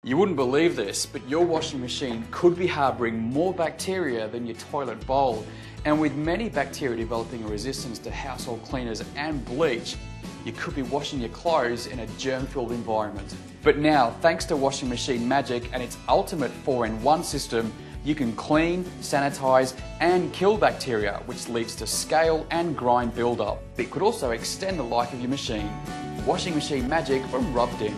You wouldn't believe this, but your washing machine could be harboring more bacteria than your toilet bowl. And with many bacteria developing a resistance to household cleaners and bleach, you could be washing your clothes in a germ-filled environment. But now, thanks to Washing Machine Magic and its ultimate 4-in-1 system, you can clean, sanitize and kill bacteria, which leads to scale and grind buildup. It could also extend the life of your machine. Washing Machine Magic from Rubdin.